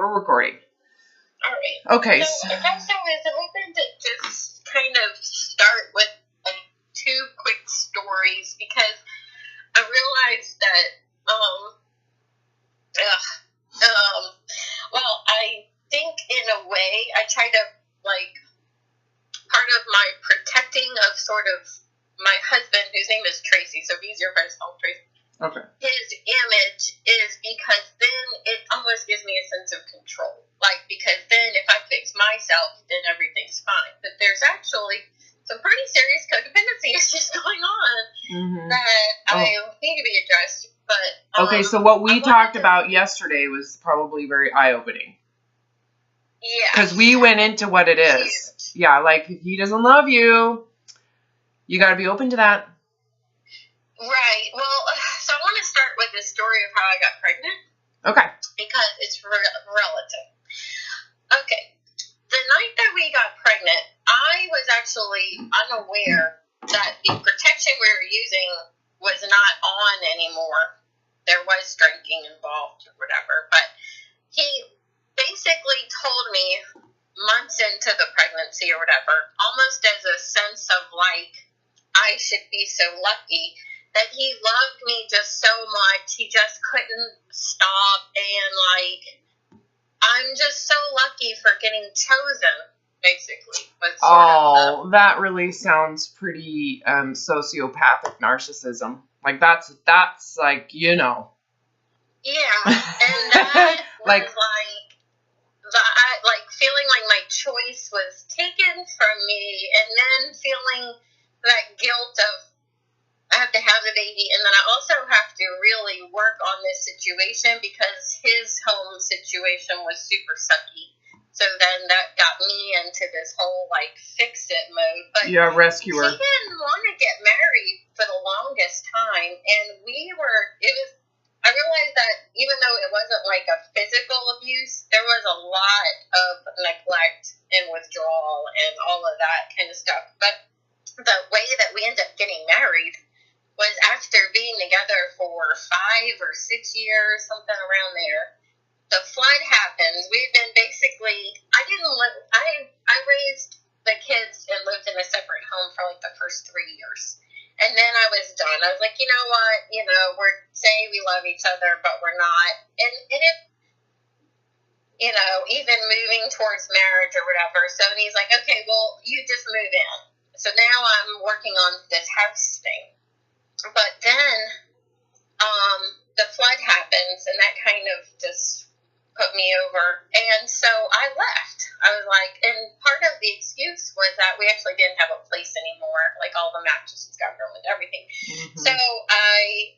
we're recording. All right. Okay. So I guess I was hoping to just kind of start with two quick stories because I realized that, well, I think in a way I try to, like, part of my protecting of sort of my husband, whose name is Tracy, so he's your first call, Tracy. Okay. His image is because then it almost gives me a sense of control. Like, because then if I fix myself, then everything's fine. But there's actually some pretty serious codependency issues going on that I need to be addressed. But okay, so what we talked about yesterday was probably very eye-opening. Yeah. Because we went into what it is. Huge. Yeah, like, if he doesn't love you, you got to be open to that. Right. Well, so I want to start with the story of how I got pregnant. Okay. Because it's relative. Okay. The night that we got pregnant, I was actually unaware that the protection we were using was not on anymore. There was drinking involved or whatever. But he basically told me months into the pregnancy or whatever, almost as a sense of like, I should be so lucky that he loved me just so much. He just couldn't stop. And, like, I'm just so lucky for getting chosen, basically. That really sounds pretty sociopathic narcissism. Like, that's like, you know. Yeah. And that was, like, feeling like my choice was taken from me. And then feeling that guilt of, I have to have the baby, and then I also have to really work on this situation because his home situation was super sucky. So then that got me into this whole, like, fix-it mode. But yeah, rescuer. He didn't want to get married for the longest time, and I realized that even though it wasn't, like, a physical abuse, there was a lot of neglect and withdrawal and all of that kind of stuff. But the way that we ended up getting married was after being together for 5 or 6 years, something around there. The flood happened. We'd been basically, I raised the kids and lived in a separate home for like the first 3 years. And then I was done. I was like, you know what, we're saying we love each other, but we're not. And it, even moving towards marriage or whatever. So and he's like, okay, well, you just move in. So now I'm working on this house thing. But then the flood happens, and that kind of just put me over. And so I left. I was like, and part of the excuse was that we actually didn't have a place anymore. Like, all the mattresses got ruined, everything. So I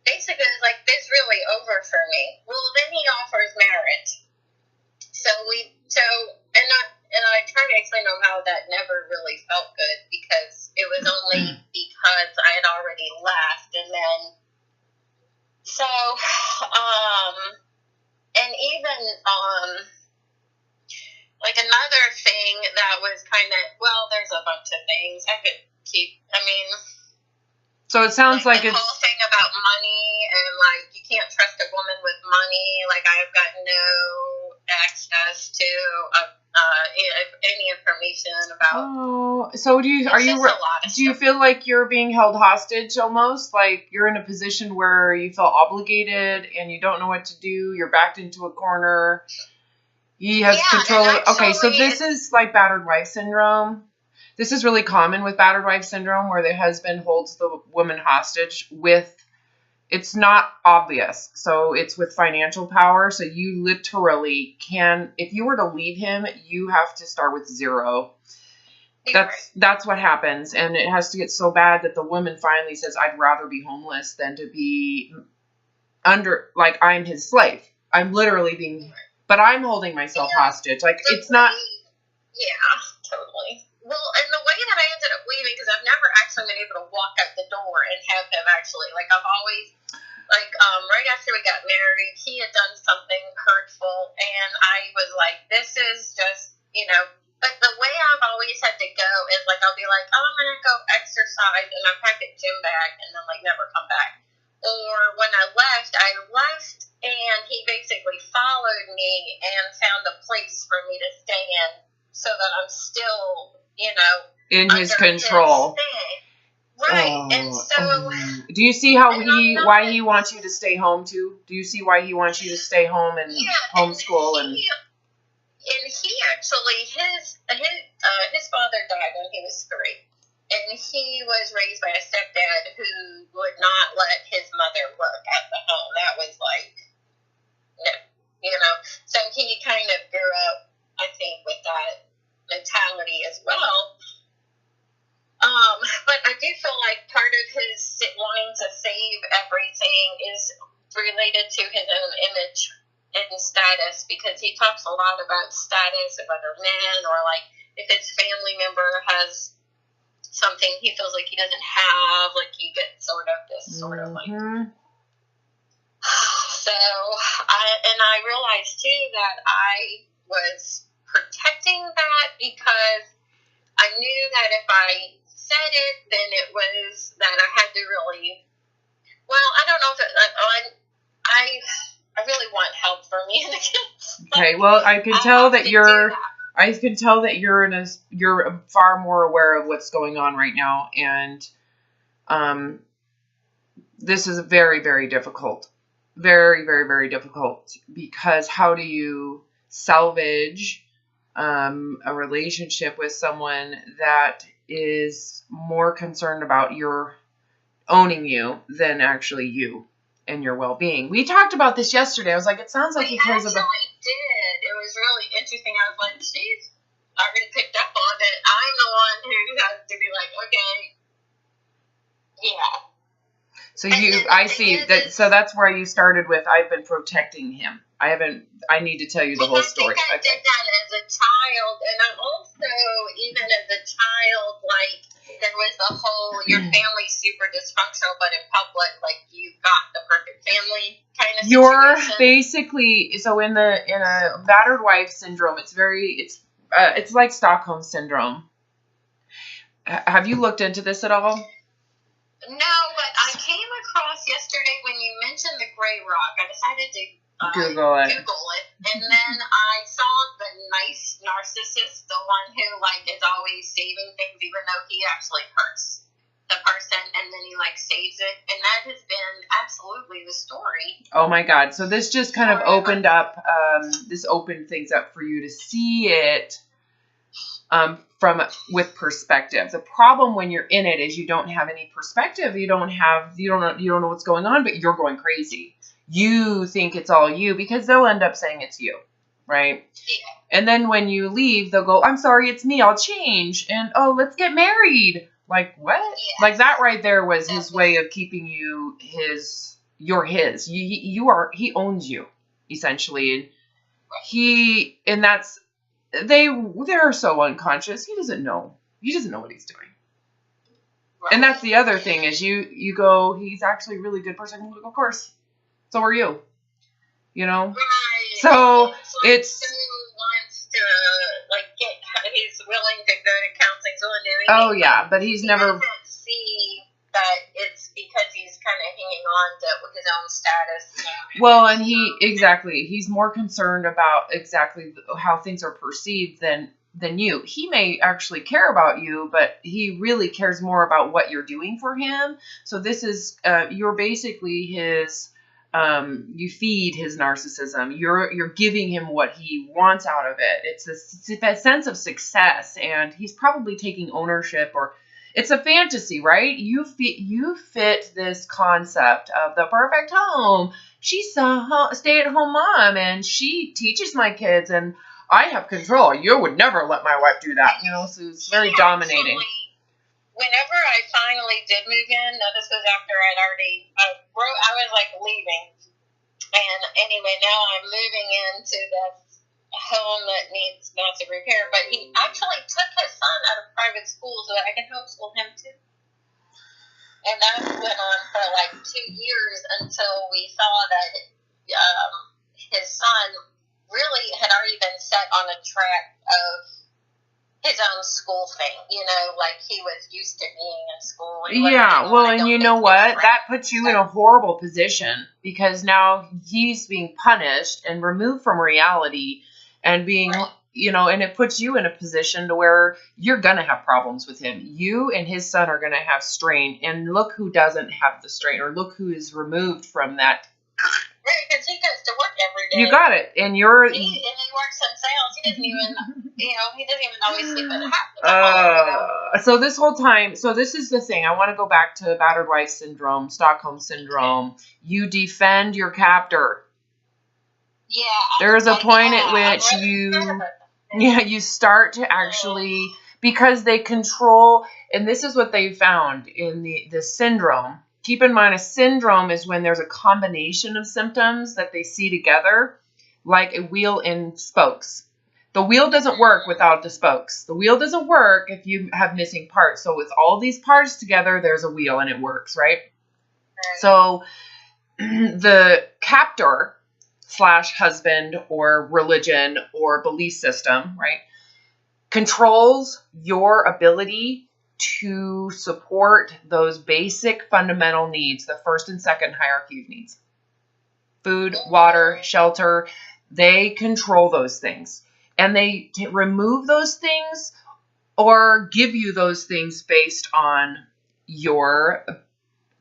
basically was like, this is really over for me. Well, then he offers marriage. And I tried to explain to him how that never really felt good because it was only because I had already left. And then, so, and even, like another thing that was kind of, well, there's a bunch of things I could keep, so it sounds like the whole thing about money and, like, you can't trust a woman with money. Like, I've got no access to any information about. Oh, so do you feel like you're being held hostage almost? Like you're in a position where you feel obligated and you don't know what to do. You're backed into a corner. He has control. Okay, so this is like battered wife syndrome. This is really common with battered wife syndrome where the husband holds the woman hostage with, it's not obvious. So it's with financial power. So you literally can, if you were to leave him, you have to start with zero. That's what happens. And it has to get so bad that the woman finally says, I'd rather be homeless than to be like I'm his slave. I'm literally being, but I'm holding myself hostage. Like it's not. Yeah, totally. Well, and the way that I ended up leaving, because I've never actually been able to walk out the door and have him actually, like I've always, like right after we got married, he had done something hurtful, and I was like, this is just, but the way I've always had to go is like, I'll be like, oh, I'm going to go exercise, and I pack a gym bag, and then like never come back. Or when I left, and he basically followed followed me and found a place for me to stay in so that I'm still, in his control. Right. And so do you see how why he wants you to stay home too? Do you see why he wants you to stay home and homeschool and he actually his father died when he was 3. And he was raised by a stepdad who would not let his mother work at the home. That was like, no, So he kind of grew up, I think, with that mentality as well. But I do feel like part of his wanting to save everything is related to his own image and status, because he talks a lot about status of other men, or like if his family member has something he feels like he doesn't have, like he gets sort of this sort of like. So I realized too that I was protecting that because I knew that if I said it, then it was that I had to really. Well, I don't know if I really want help for me and the kids. Okay, well, I can tell that you're. I can tell that you're far more aware of what's going on right now, and this is very, very difficult. Very, very, very difficult, because how do you salvage a relationship with someone that is more concerned about your owning you than actually you and your well-being? We talked about this yesterday. I was like, it sounds like he cares about. Did. It was really interesting. I was like, she's already picked up on it. I'm the one who has to be like, okay, yeah. So I see that. So that's where you started with. I've been protecting him. I need to tell you the whole story. I did that as a child, and I also, even as a child, like there was the whole your family's super dysfunctional, but in public, like you've got the perfect family kind of situation. You're basically in a battered wife syndrome. It's like Stockholm syndrome. Have you looked into this at all? No, but I came across yesterday when you mentioned the gray rock. I decided to Google it, and then I saw the nice narcissist, the one who like is always saving things, even though he actually hurts the person, and then he like saves it, and that has been absolutely the story. Oh my God! So this just kind of opened up. This opened things up for you to see it. With perspective. The problem when you're in it is you don't have any perspective. You don't know what's going on, but you're going crazy. You think it's all you, because they'll end up saying it's you, right? Yeah. And then when you leave, they'll go, I'm sorry, it's me, I'll change. And let's get married. Like what? Yeah. Like that right there was his way of keeping you you're his. He owns you, essentially. And that's they're so unconscious. He doesn't know what he's doing. Right. And that's the other thing is you go, he's actually a really good person. Of course. So are you. Right. So it's wants to he's willing to go to counseling, so oh yeah, but he doesn't see that it's because he's kind of hanging on to his own status. Well, and he's more concerned about exactly how things are perceived than you. He may actually care about you, but he really cares more about what you're doing for him. So this is you're basically his. You feed his narcissism. You're giving him what he wants out of it. It's a sense of success, and he's probably taking ownership, or it's a fantasy, right? You fit this concept of the perfect home. She's a stay-at-home mom, and she teaches my kids, and I have control. You would never let my wife do that, So it's very dominating. Whenever I finally did move in, now this was after I was like leaving, and anyway, now I'm moving into this home that needs massive repair, but he actually took his son out of private school so that I can homeschool him too. And that went on for like 2 years until we saw that his son really had already been set on a track of his own school thing, like he was used to being in school. Yeah, well, and you know what? That puts you in a horrible position because now he's being punished and removed from reality and being, and it puts you in a position to where you're going to have problems with him. You and his son are going to have strain, and look who doesn't have the strain, or look who is removed from that. Right, because he goes to work every day. You got it, and he works in sales. He doesn't even, he doesn't even always sleep at half. So this whole time, so this is the thing. I want to go back to Battered-Wife syndrome, Stockholm syndrome. You defend your captor. Yeah. There is a point at which you start to actually, because they control, and this is what they found in the syndrome. Keep in mind, a syndrome is when there's a combination of symptoms that they see together, like a wheel in spokes. The wheel doesn't work without the spokes. The wheel doesn't work if you have missing parts. So with all these parts together, there's a wheel and it works, right? So the captor / husband or religion or belief system, right, controls your ability to support those basic fundamental needs, the first and second hierarchy of needs. Food, water, shelter, they control those things. And they remove those things or give you those things based on your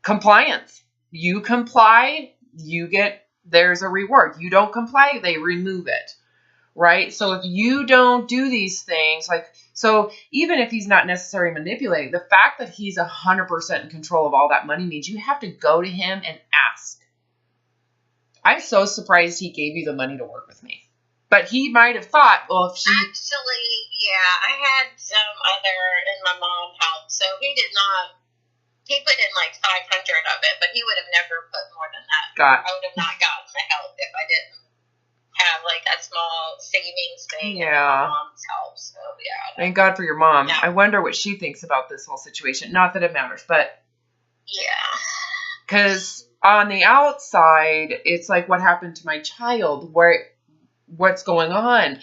compliance. You comply, there's a reward. You don't comply, they remove it. Right? So if you don't do these things, so even if he's not necessarily manipulating, the fact that he's 100% in control of all that money means you have to go to him and ask. I'm so surprised he gave you the money to work with me. But he might have thought, well, if she... Actually, yeah, I had some other, and my mom helped, so he put in like 500 of it, but he would have never put more than that. I would have not gotten the help if I didn't have like that small savings thing. Yeah. And my mom's help, so yeah. Thank God for your mom. Yeah. I wonder what she thinks about this whole situation. Not that it matters, but... Yeah. Because on the outside, it's like what happened to my child, what's going on?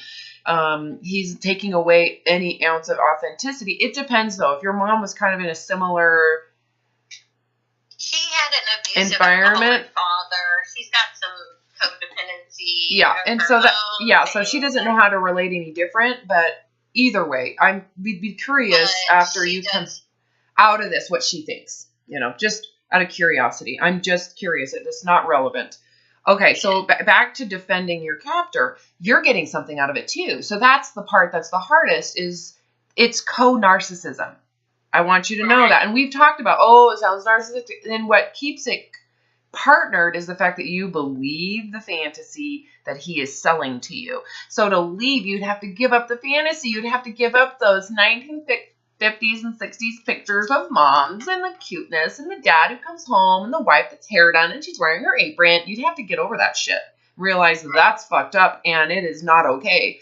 He's taking away any ounce of authenticity. It depends, though. If your mom was kind of in a similar... She had an abusive environment. Father. She's got some codependency. Yeah, and so so she doesn't know how to relate any different, but either way, we'd be curious after you come out of this what she thinks, just out of curiosity. I'm just curious. It's not relevant. Okay, so back to defending your captor, you're getting something out of it too. So that's the part that's the hardest, is it's co-narcissism. I want you to know that. And we've talked about, it sounds narcissistic. And what keeps it partnered is the fact that you believe the fantasy that he is selling to you. So to leave, you'd have to give up the fantasy. You'd have to give up those 1950s and 60s pictures of moms and the cuteness and the dad who comes home and the wife that's hair done and she's wearing her apron. You'd have to get over that shit. Realize that that's fucked up and it is not okay.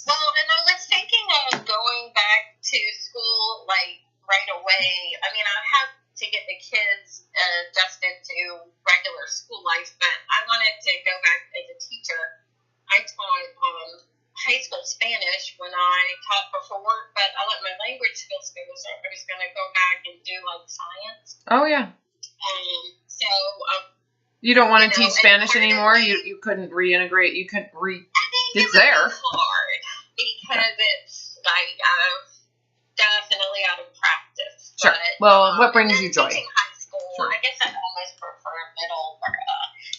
Well, and I was thinking of going back to school, like, right away. I mean, I have to get the kids adjusted to regular school life, but I wanted to go back as a teacher. I taught high school Spanish when I taught before, but I let my language skills go, so I was going to go back and do, like, science. Oh, yeah. You don't want to teach Spanish anymore? You couldn't reintegrate? You couldn't it's there. It's hard because it's like definitely out of practice. Sure. But, well, what brings you joy? Teaching high school, sure. I guess I almost prefer middle.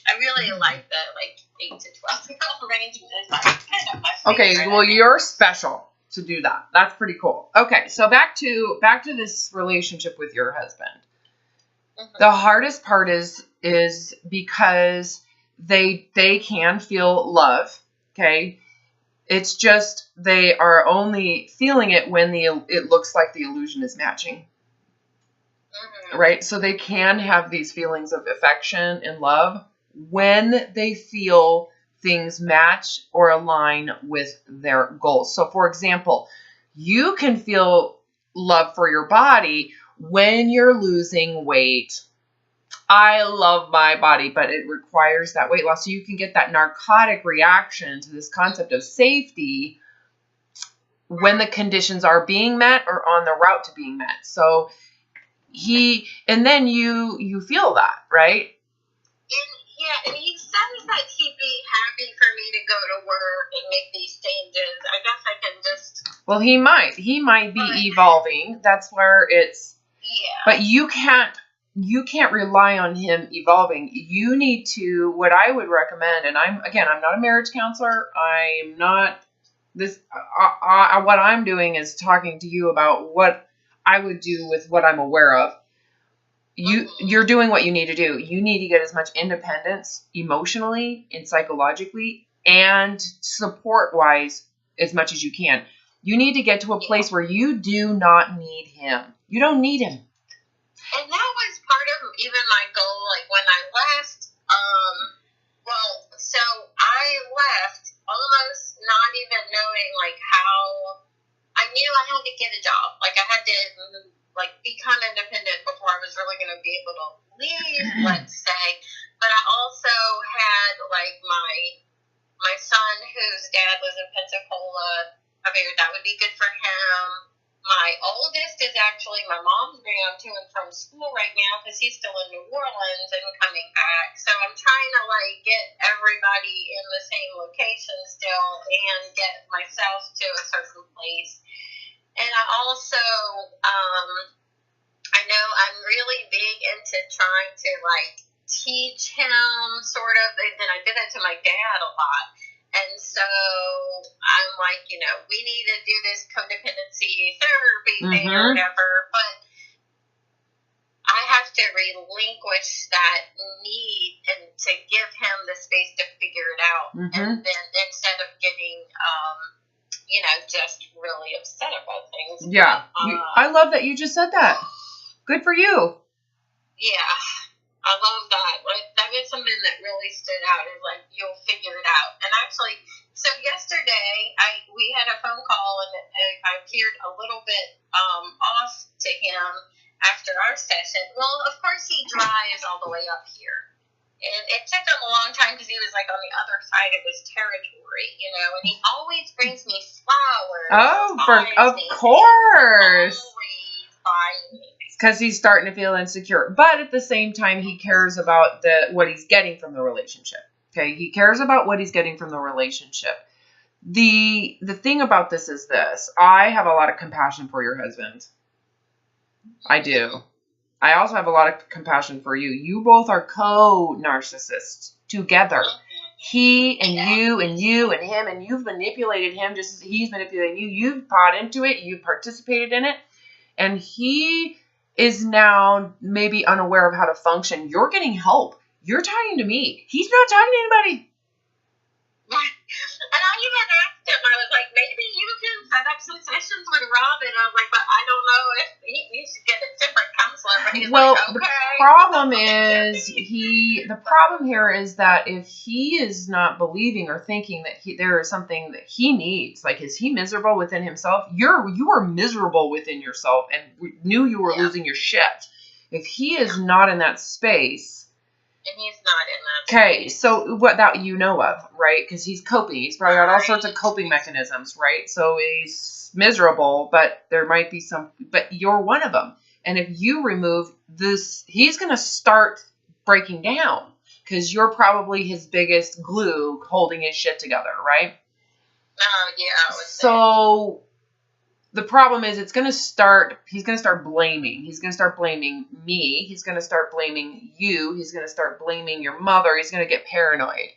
I really like the 8 to 12-year-old range. It's kind of my favorite. Okay, well, you're special to do that. That's pretty cool. Okay, so back to this relationship with your husband. Mm-hmm. The hardest part is because they can feel love. Okay. It's just they are only feeling it when it looks like the illusion is matching. Mm-hmm. Right? So they can have these feelings of affection and love when they feel things match or align with their goals. So for example, you can feel love for your body when you're losing weight. I love my body, but it requires that weight loss. So you can get that narcotic reaction to this concept of safety when the conditions are being met or on the route to being met. So and then you feel that, right? And he says that he'd be happy for me to go to work and make these changes. I guess I can just... Well, he might be evolving. That's where it's... Yeah. But you can't rely on him evolving. You need to, what I would recommend, and I'm not a marriage counselor. I'm not this, what I'm doing is talking to you about what I would do with what I'm aware of. You're doing what you need to do. You need to get as much independence emotionally and psychologically and support-wise as much as you can. You need to get to a place where you do not need him. You don't need him. And that was part of even my goal, like when I left, so I left almost not even knowing, like, how, I knew I had to get a job. Like, I had to, like, become independent before I was really going to be able to leave, let's say. But I also had, like, my son, whose dad was in Pensacola. I figured that would be good for him. My oldest is actually my mom's bringing him to and from school right now because he's still in New Orleans and coming back. So I'm trying to, like, get everybody in the same location still and get myself to a certain place. And I also, I know I'm really big into trying to, like, teach him sort of, and I did that to my dad a lot. And so I'm like, we need to do this codependency therapy thing or whatever, but I have to relinquish that need and to give him the space to figure it out. And then instead of getting, just really upset about things. Yeah. I love that you just said that. Good for you. Yeah. I love that. Like, that is something that really stood out. Is like, you'll figure it out. And actually, so yesterday we had a phone call, and I appeared a little bit off to him after our session. Well, of course, he drives all the way up here, and it took him a long time because he was like on the other side of his territory, And he always brings me flowers. Oh, of course. Always buying me. Because he's starting to feel insecure. But at the same time, he cares about what he's getting from the relationship. Okay? He cares about what he's getting from the relationship. The thing about this is this. I have a lot of compassion for your husband. I do. I also have a lot of compassion for you. You both are co-narcissists together. He and you and you and him, and you've manipulated him just as he's manipulating you. You've bought into it. You've participated in it. And he is now maybe unaware of how to function. You're getting help. You're talking to me. He's not talking to anybody. And I even asked him, I was like, maybe you can set up some sessions with Robin. I was like, but I don't know if he should get a different counselor. But he's like, okay. The problem here is that if he is not believing or thinking that there is something that he needs, like, is he miserable within himself? You are miserable within yourself and knew you were losing your shit. If he is not in that space. And he's not in that. Okay, so what that you know of, right? Because he's coping. He's probably got all sorts of coping mechanisms, right? So he's miserable, but there might be but you're one of them. And if you remove this, he's going to start breaking down because you're probably his biggest glue holding his shit together, right? Yeah. So the problem is he's going to start blaming. He's going to start blaming me. He's going to start blaming you. He's going to start blaming your mother. He's going to get paranoid.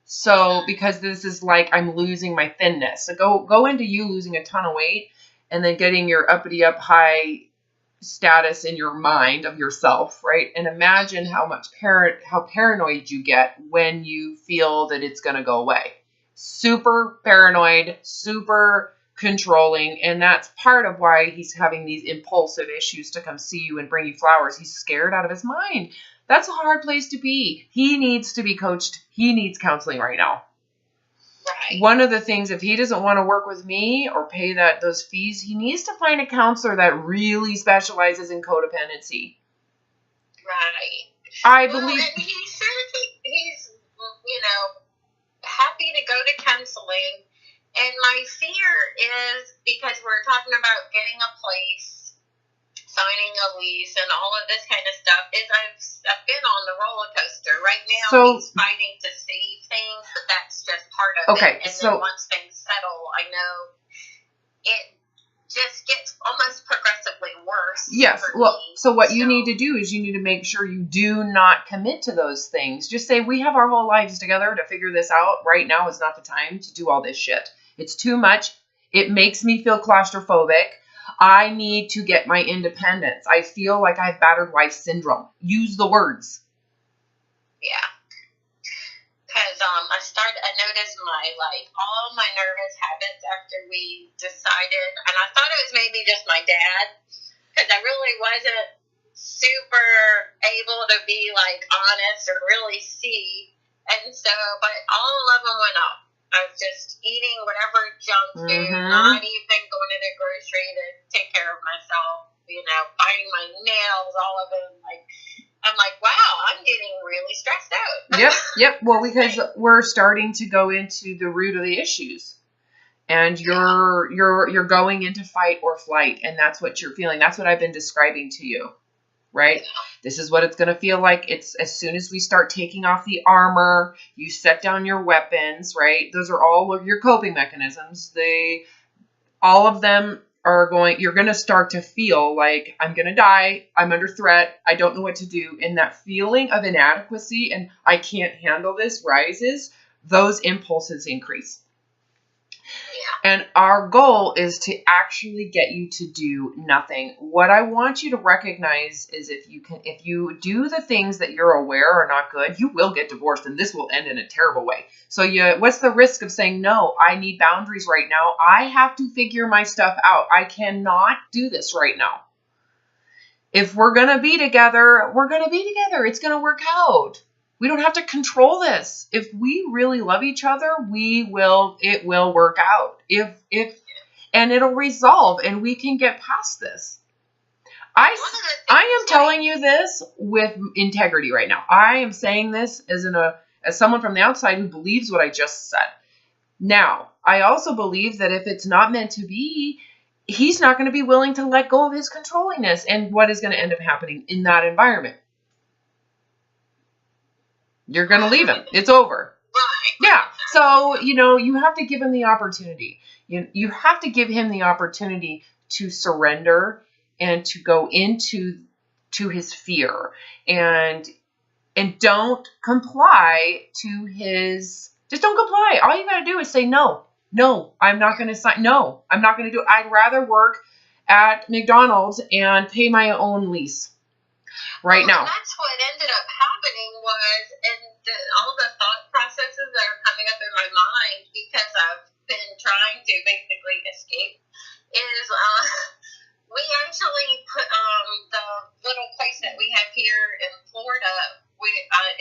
So because this is like, I'm losing my thinness. So go into you losing a ton of weight and then getting your uppity up high status in your mind of yourself, right? And imagine how paranoid you get when you feel that it's going to go away. Super paranoid, super controlling, and that's part of why he's having these impulsive issues to come see you and bring you flowers. He's scared out of his mind. That's a hard place to be. He needs to be coached. He needs counseling right now. Right. One of the things, if he doesn't want to work with me or pay those fees, he needs to find a counselor that really specializes in codependency. Right. I believe. And he said he's happy to go to counseling. And my fear is because we're talking about getting a place, signing a lease, and all of this kind of stuff, is I've been on the roller coaster. Right now, he's fighting to save things, but that's just part of it. And then once things settle, I know it just gets almost progressively worse. Yes. Well, so what you need to do is you need to make sure you do not commit to those things. Just say, we have our whole lives together to figure this out. Right now is not the time to do all this shit. It's too much. It makes me feel claustrophobic. I need to get my independence. I feel like I have battered-wife syndrome. Use the words. Yeah. Because I noticed all my nervous habits after we decided, and I thought it was maybe just my dad, because I really wasn't super able to be honest or really see, and so, but all of them went up. I was just eating whatever junk food, not even going to the grocery to take care of myself, biting my nails, all of them, I'm like, wow, I'm getting really stressed out. Yep. Well, because we're starting to go into the root of the issues, and you're going into fight or flight, and that's what you're feeling. That's what I've been describing to you, right? Yeah. This is what it's going to feel like. It's as soon as we start taking off the armor, you set down your weapons, right? Those are all of your coping mechanisms. All of them you're going to start to feel like, I'm going to die. I'm under threat. I don't know what to do. And that feeling of inadequacy and I can't handle this rises. Those impulses increase. Yeah. And our goal is to actually get you to do nothing. What I want you to recognize is if you do the things that you're aware are not good, you will get divorced, and this will end in a terrible way. So what's the risk of saying, no, I need boundaries right now. I have to figure my stuff out. I cannot do this right now. If we're going to be together, we're going to be together. It's going to work out. We don't have to control this. If we really love each other, it will work out. And it'll resolve, and we can get past this. I am telling you this with integrity right now. I am saying this as someone from the outside who believes what I just said. Now, I also believe that if it's not meant to be, he's not going to be willing to let go of his controllingness, and what is going to end up happening in that environment? You're going to leave him. It's over. Yeah. So, you have to give him the opportunity. You have to give him the opportunity to surrender and to go into his fear, and don't comply to his, just don't comply. All you got to do is say, no, I'm not going to sign. No, I'm not going to do it. I'd rather work at McDonald's and pay my own lease now. That's what ended up happening was, and all the thought processes that are coming up in my mind because I've been trying to basically escape is we actually put the little place that we have here in Florida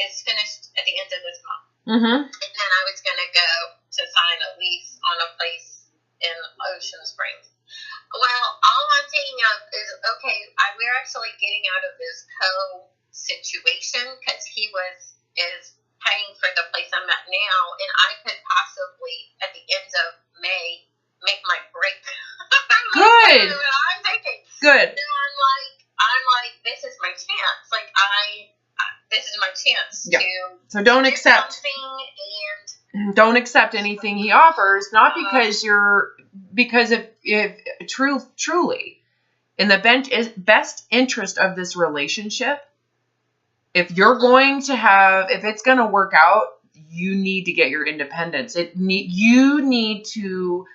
is finished at the end of this month. Mm-hmm. And then I was going to go to sign a lease on a place in Ocean Springs. Well, all I'm thinking of is, okay, we're actually getting out of this situation because he is paying for the place I'm at now, and I could possibly, at the end of May, make my break. Good. That's what I'm thinking. Good. And I'm like, this is my chance. This is my chance to. So don't accept. Don't accept anything he offers, not because if truly in the best interest of this relationship, if it's going to work out, you need to get your independence. You need to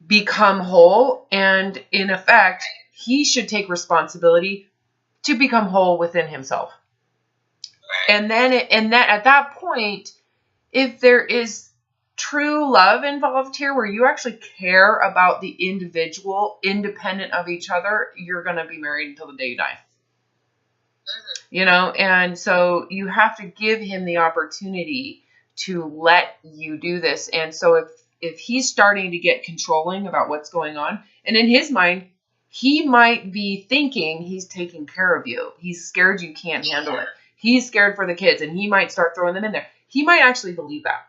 become whole, and in effect, he should take responsibility to become whole within himself. And then at that point, if there is true love involved here, where you actually care about the individual, independent of each other, you're going to be married until the day you die. And so you have to give him the opportunity to let you do this. And so if he's starting to get controlling about what's going on, and in his mind, he might be thinking he's taking care of you. He's scared you can't handle it. He's scared for the kids, and he might start throwing them in there. He might actually believe that.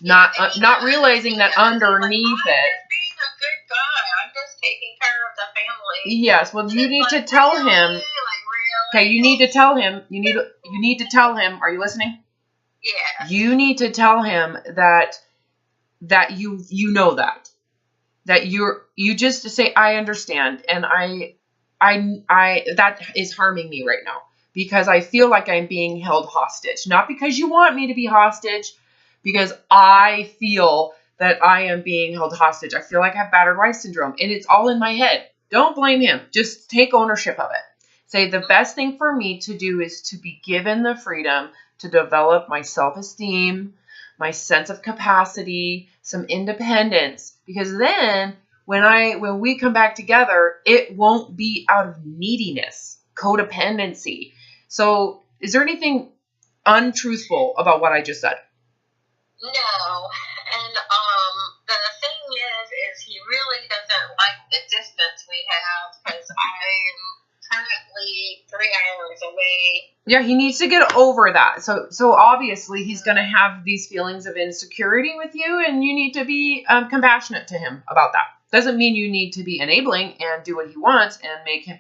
not realizing that underneath it. I'm just being a good guy. I'm just taking care of the family. Yes, well, you need to tell him. Really? Okay, you need to tell him. You need to tell him. Are you listening? Yeah. You need to tell him that you know that you just say, I understand, and I that is harming me right now because I feel like I'm being held hostage. Not because you want me to be hostage, because I feel that I am being held hostage. I feel like I have battered wife syndrome, and it's all in my head. Don't blame him. Just take ownership of it. Say the best thing for me to do is to be given the freedom to develop my self-esteem, my sense of capacity, some independence. Because then when we come back together, it won't be out of neediness, codependency. So is there anything untruthful about what I just said? No. And the thing is he really doesn't like the distance we have because I'm currently 3 hours away. Yeah, he needs to get over that. So obviously he's going to have these feelings of insecurity with you, and you need to be compassionate to him about that. Doesn't mean you need to be enabling and do what he wants and make him.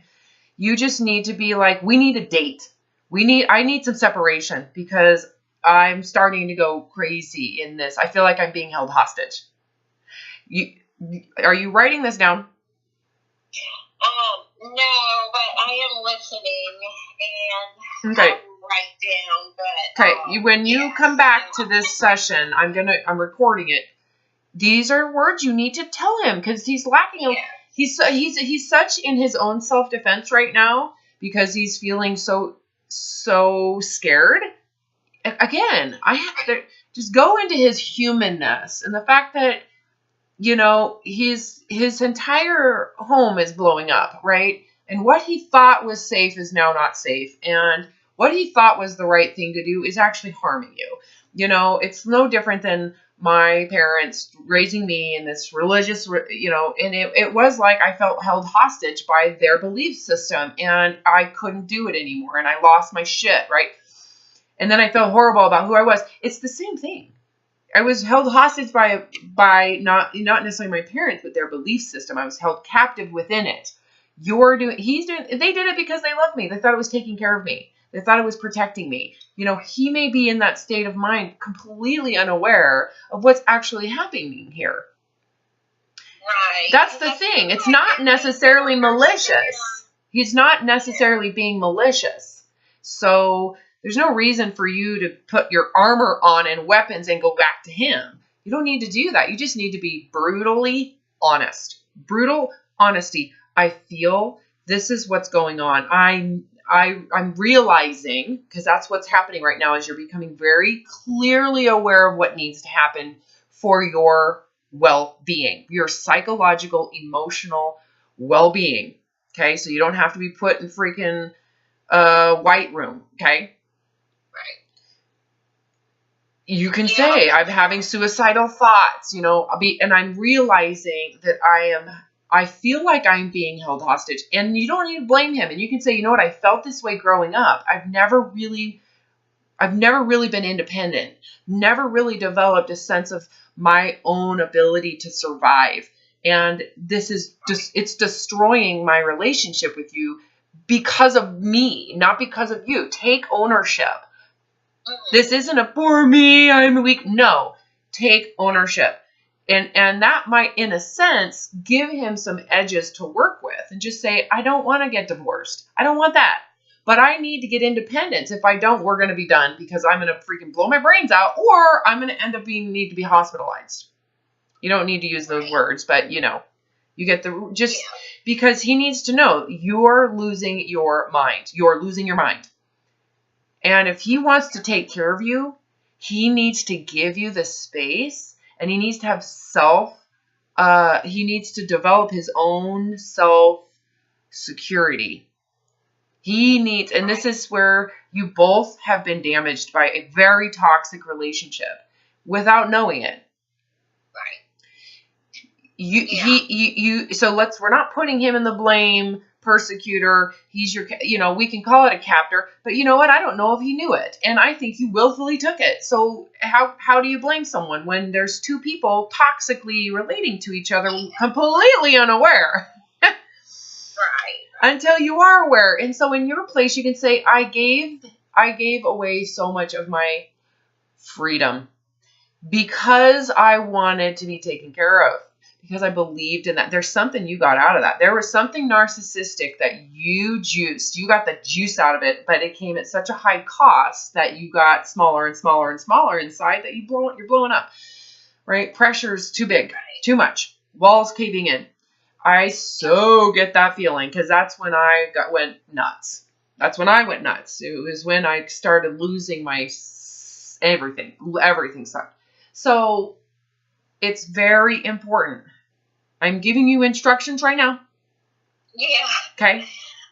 You just need to be like, we need a date. I need some separation because I'm starting to go crazy in this. I feel like I'm being held hostage. Are you writing this down? No, but I am listening and okay. Write down. But okay, when you come back to this session, I'm recording it. These are words you need to tell him because he's lacking. Yeah. He's such in his own self-defense right now because he's feeling so scared. Again, I have to just go into his humanness and the fact that, his entire home is blowing up, right? And what he thought was safe is now not safe. And what he thought was the right thing to do is actually harming you. It's no different than my parents raising me in this religious, and it was like I felt held hostage by their belief system and I couldn't do it anymore and I lost my shit, right? And then I felt horrible about who I was. It's the same thing. I was held hostage by not necessarily my parents, but their belief system. I was held captive within it. They did it because they loved me. They thought it was taking care of me. They thought it was protecting me. He may be in that state of mind, completely unaware of what's actually happening here. Right. That's the thing. It's not necessarily malicious. He's not necessarily being malicious. So there's no reason for you to put your armor on and weapons and go back to him. You don't need to do that. You just need to be brutally honest. Brutal honesty. I feel this is what's going on. I'm realizing, because that's what's happening right now, is you're becoming very clearly aware of what needs to happen for your well-being, your psychological, emotional well-being. Okay, so you don't have to be put in freaking white room. Okay. You can say, I'm having suicidal thoughts, and I'm realizing that I feel like I'm being held hostage, and you don't need to blame him. And you can say, I felt this way growing up. I've never really been independent, never really developed a sense of my own ability to survive. And this is it's destroying my relationship with you because of me, not because of you. Take ownership. This isn't a poor me, I'm weak. No, take ownership. And that might, in a sense, give him some edges to work with and just say, I don't want to get divorced. I don't want that. But I need to get independence. If I don't, we're going to be done because I'm going to freaking blow my brains out or I'm going to end up need to be hospitalized. You don't need to use those words, but you get because he needs to know you're losing your mind. You're losing your mind. And if he wants to take care of you, he needs to give you the space, and he needs to have he needs to develop his own self-security. He needs, and this is where you both have been damaged by a very toxic relationship without knowing it. Right. So we're not putting him in the blame persecutor. He's your, we can call it a captor, but you know what? I don't know if he knew it. And I think he willfully took it. So how do you blame someone when there's two people toxically relating to each other, completely unaware? Right. Until you are aware. And so in your place, you can say, I gave away so much of my freedom because I wanted to be taken care of, because I believed in that. There's something you got out of that. There was something narcissistic that you juiced. You got the juice out of it, but it came at such a high cost that you got smaller and smaller and smaller inside that you're blowing up, right? Pressure's too big, too much. Walls caving in. I so get that feeling, because that's when I went nuts. That's when I went nuts. It was when I started losing my everything. Everything sucked. So it's very important. I'm giving you instructions right now. Yeah. Okay?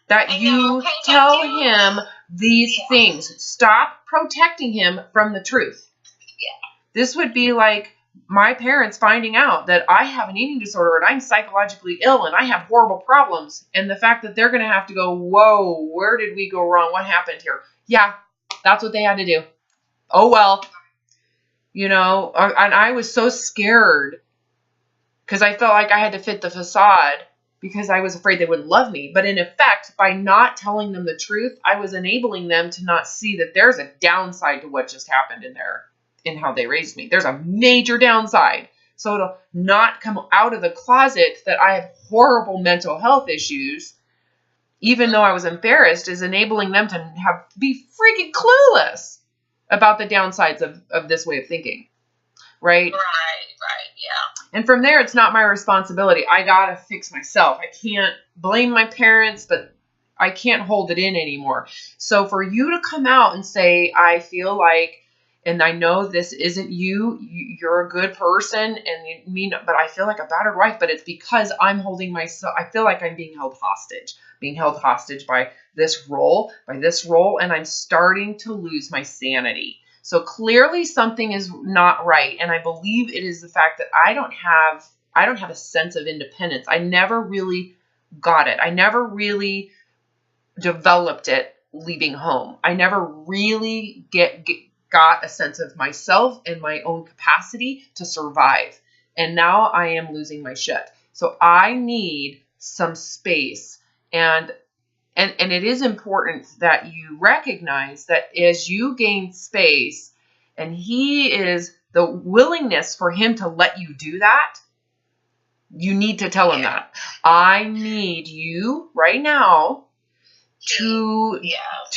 That you tell him these things. Stop protecting him from the truth. Yeah. This would be like my parents finding out that I have an eating disorder and I'm psychologically ill and I have horrible problems. And the fact that they're going to have to go, whoa, where did we go wrong? What happened here? Yeah, that's what they had to do. Oh, well, and I was so scared because I felt like I had to fit the facade because I was afraid they wouldn't love me. But in effect, by not telling them the truth, I was enabling them to not see that there's a downside to what just happened in how they raised me. There's a major downside. So to not come out of the closet that I have horrible mental health issues, even though I was embarrassed, is enabling them to be freaking clueless about the downsides of this way of thinking. Right? Right, yeah. And from there, it's not my responsibility. I gotta fix myself. I can't blame my parents, but I can't hold it in anymore. So for you to come out and say, I feel like, and I know this isn't you. You're a good person, but I feel like a battered wife. But it's because I'm holding myself. I feel like I'm being held hostage by this role, and I'm starting to lose my sanity. So clearly something is not right, and I believe it is the fact that I don't have a sense of independence. I never really got it. I never really developed it leaving home. I never really got a sense of myself and my own capacity to survive. And now I am losing my shit. So I need some space. And it is important that you recognize that as you gain space, and he is the willingness for him to let you do that, you need to tell him that. I need you right now to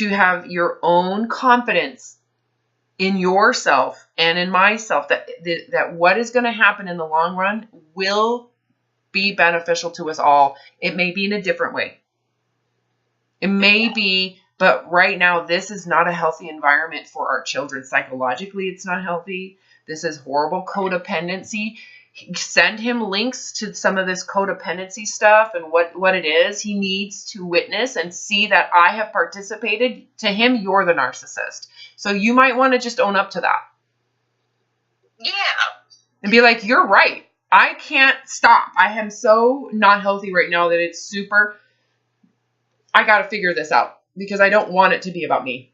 have your own confidence in yourself and in myself, that what is going to happen in the long run will be beneficial to us all. It may be in a different way. It may be, but right now, this is not a healthy environment for our children. Psychologically, it's not healthy. This is horrible codependency. Send him links to some of this codependency stuff and what it is. He needs to witness and see that I have participated. To him, you're the narcissist. So you might want to just own up to that. Yeah. And be like, you're right. I can't stop. I am so not healthy right now that it's super. I got to figure this out because I don't want it to be about me.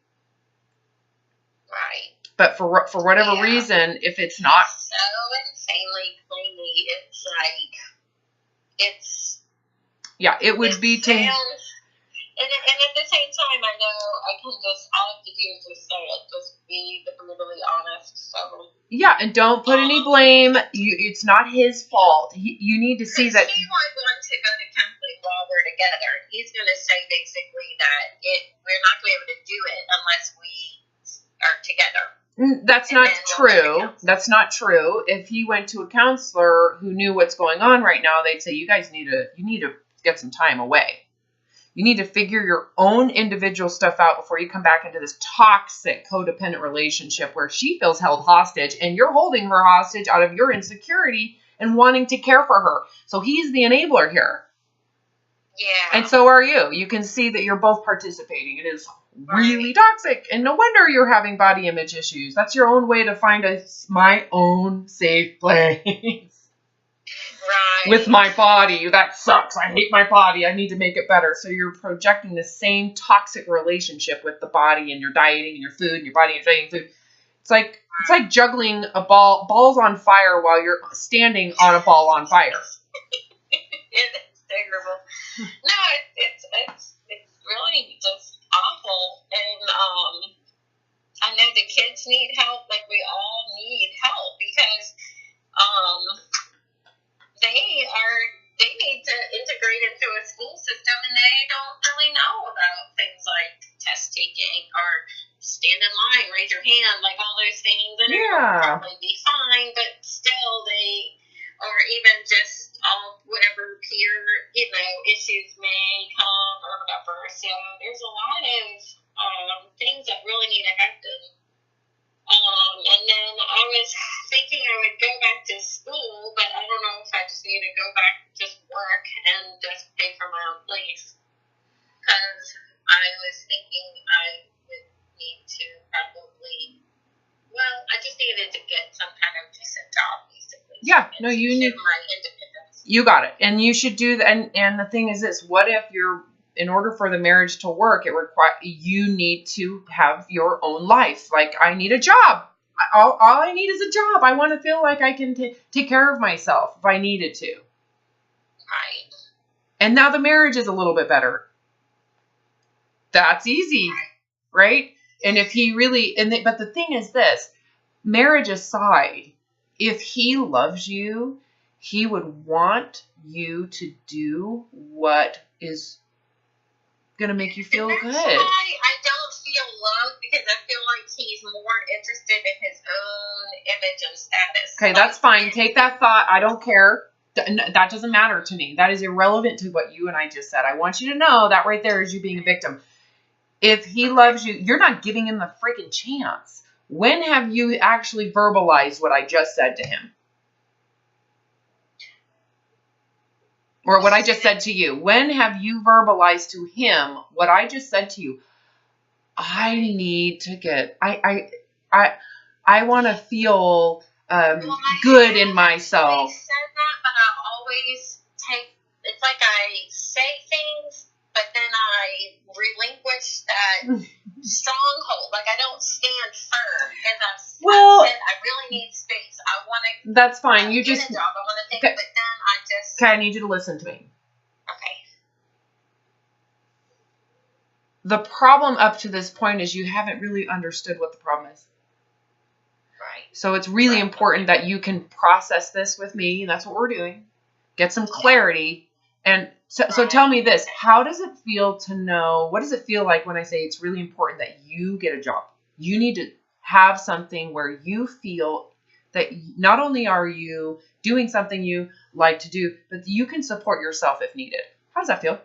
Right. But for whatever reason, if it's not so insanely clingy, it's like it would be to. And at the same time, I know all I have to do is just say it, just be brutally honest. So yeah, and don't put any blame. It's not his fault. You need to see that. He won't want to go to counseling while we're together. He's going to say basically that we're not going to be able to do it unless we are together. That's not true. That's not true. If he went to a counselor who knew what's going on right now, they'd say, you need to get some time away. You need to figure your own individual stuff out before you come back into this toxic codependent relationship where she feels held hostage and you're holding her hostage out of your insecurity and wanting to care for her. So he's the enabler here. Yeah. And so are you. You can see that you're both participating. It is really toxic. And no wonder you're having body image issues. That's your own way to find my own safe place. Right. with my body. That sucks. I hate my body. I need to make it better. So you're projecting the same toxic relationship with the body and your dieting and your food and your body and dieting food. It's like juggling a balls on fire while you're standing on a ball on fire. It's terrible. No, it's really just awful. And I know the kids need help, like we all need help, because they need to integrate into a school system, and they don't really know about things like test taking or stand in line, raise your hand, like all those things. And it'll probably be fine, but still or even just whatever peer, issues may come or whatever. So there's a lot of things that really need to happen. And then I was thinking I would go back to school, but I don't know if I just need to go back, just work, and just pay for my own place. Because I was thinking I would need to I just needed to get some kind of decent job, basically. Yeah, no, you need my independence. You got it. And you should do that. And the thing is this, what if in order for the marriage to work, you need to have your own life. Like, I need a job. All I need is a job. I want to feel like I can take care of myself if I needed to. Right. And now the marriage is a little bit better. That's easy, right? And if he really, but the thing is this, marriage aside, if he loves you, he would want you to do what is going to make you feel good. That's why I don't feel loved, because I feel like he's more interested in his own image and status. Okay, that's fine. Take that thought. I don't care. That doesn't matter to me. That is irrelevant to what you and I just said. I want you to know that right there is you being a victim. If he loves you, you're not giving him the freaking chance. When have you actually verbalized what I just said to him? Or what I just said to you? When have you verbalized to him what I just said to you? I need to get, I want to feel good in myself. I said that, but I always it's like I say things, but then I relinquish that stronghold. Like, I don't stand firm. And I said, I really need space. I want to. That's fine. You just. Get a job. I want to think, but then I just. Okay, I need you to listen to me. Okay. The problem up to this point is you haven't really understood what the problem is. Right. So it's really important that you can process this with me. And that's what we're doing. Get some clarity. And so tell me this, how does it feel to know, what does it feel like when I say it's really important that you get a job? You need to have something where you feel that not only are you doing something you like to do, but you can support yourself if needed. How does that feel? It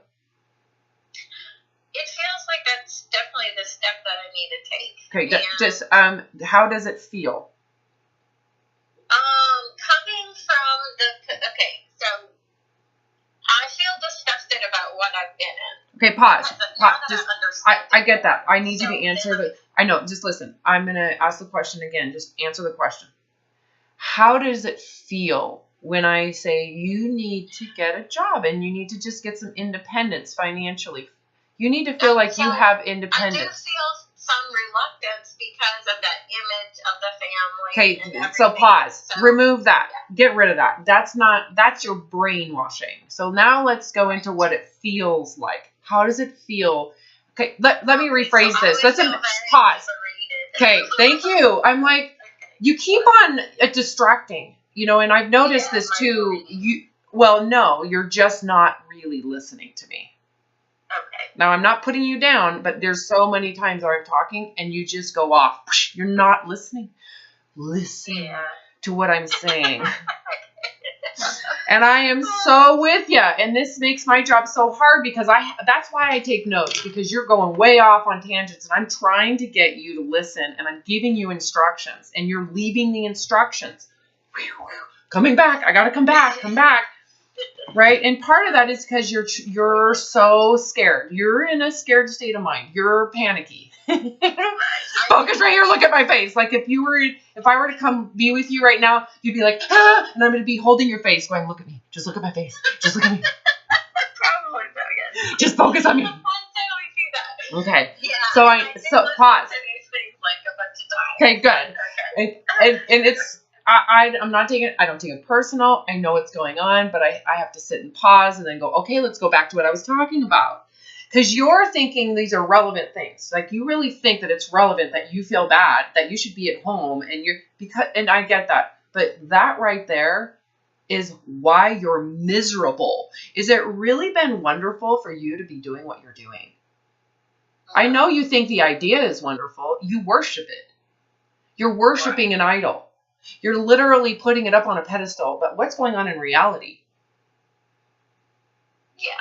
feels like that's definitely the step that I need to take. Okay, just how does it feel? Coming from so I feel disgusted about what I've been in. Okay, pause. Just, I get that. I need you to answer I know, just listen. I'm going to ask the question again. Just answer the question. How does it feel when I say you need to get a job and you need to just get some independence financially? You need to feel like you have independence. I do feel some reluctance because of that image of the family. Okay, so pause. So, remove that. Yeah. Get rid of that. That's your brainwashing. So now let's go into what it feels like. How does it feel? Okay, let me rephrase this. Let's pause. Okay, thank you. I'm like, you keep on distracting, and I've noticed this too. No, you're just not really listening to me. Okay. Now, I'm not putting you down, but there's so many times where I'm talking and you just go off. You're not listening. Listen to what I'm saying. And I am so with you. And this makes my job so hard because that's why I take notes, because you're going way off on tangents and I'm trying to get you to listen and I'm giving you instructions and you're leaving the instructions. Coming back. I got to come back. Right? And part of that is because you're so scared. You're in a scared state of mind. You're panicky. Focus right here. Look at my face. Like if I were to come be with you right now, you'd be like, ah, and I'm going to be holding your face going, look at me. Just look at my face. Just look at me. Probably so, yes. Just focus on me. I totally do that. Okay. Yeah. So pause. To these things like a bunch of times. Okay, good. Okay. And it's, I don't take it personal. I know what's going on, but I have to sit and pause and then go, okay, let's go back to what I was talking about. Because you're thinking these are relevant things. Like you really think that it's relevant that you feel bad, that you should be at home and I get that. But that right there is why you're miserable. Is it really been wonderful for you to be doing what you're doing? I know you think the idea is wonderful. You worship it. You're worshiping an idol. You're literally putting it up on a pedestal. But what's going on in reality? Yeah.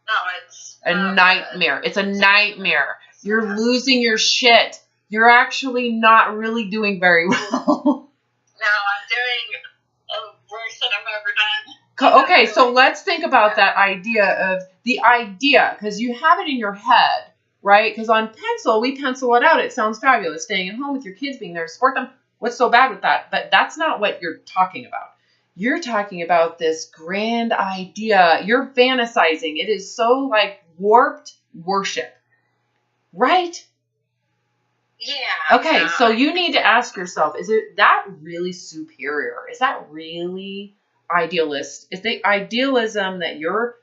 No, it's a nightmare. It's a nightmare. You're losing your shit. You're actually not really doing very well. No, I'm doing worse than I've ever done. Okay, so let's think about that idea, because you have it in your head, right? Because on pencil, we pencil it out. It sounds fabulous. Staying at home with your kids, being there to support them. What's so bad with that? But that's not what you're talking about. You're talking about this grand idea. You're fantasizing. It is so like warped worship, right? Yeah. Okay, yeah. so you need to ask yourself, is it that really superior? Is that really idealist? Is the idealism that you're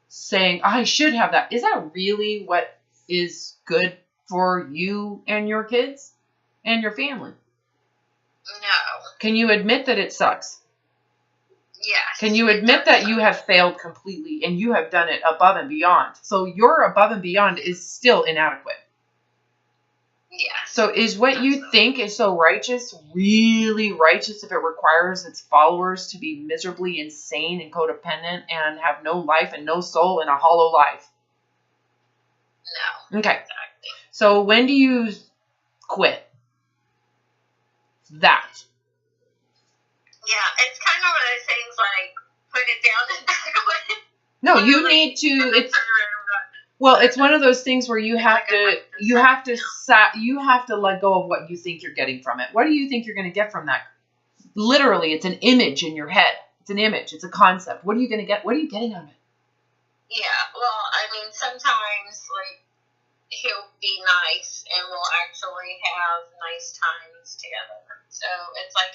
saying, I should have that, is that really what is good for you and your kids and your family? No. Can you admit that it sucks? Yes. Can you admit that you have failed completely and you have done it above and beyond? So your above and beyond is still inadequate. Yes. So is what you think is so righteous really righteous if it requires its followers to be miserably insane and codependent and have no life and no soul and a hollow life? No. Okay. Exactly. So when do you quit? That. Yeah, it's kind of one of those things like put it down and back away. No, you need to. It's one of those things where you have to let go of what you think you're getting from it. What do you think you're going to get from that? Literally, it's an image in your head. It's an image. It's a concept. What are you going to get? What are you getting out of it? Yeah, well, I mean, sometimes like he'll be nice and we'll actually have nice times together. So it's like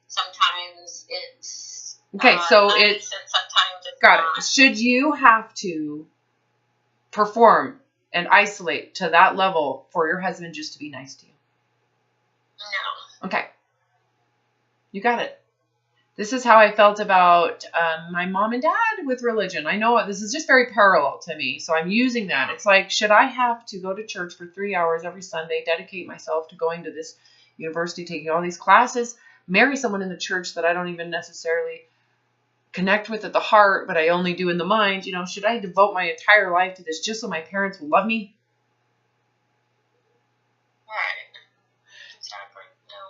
sometimes it's okay. So nice it's and sometimes it's got not. it. Should you have to perform and isolate to that level for your husband just to be nice to you? No. Okay. You got it. This is how I felt about my mom and dad with religion. I know this is just very parallel to me, so I'm using that. It's like, should I have to go to church for 3 hours every Sunday, dedicate myself to going to this university, taking all these classes, marry someone in the church that I don't even necessarily connect with at the heart, but I only do in the mind? You know, should I devote my entire life to this just so my parents will love me?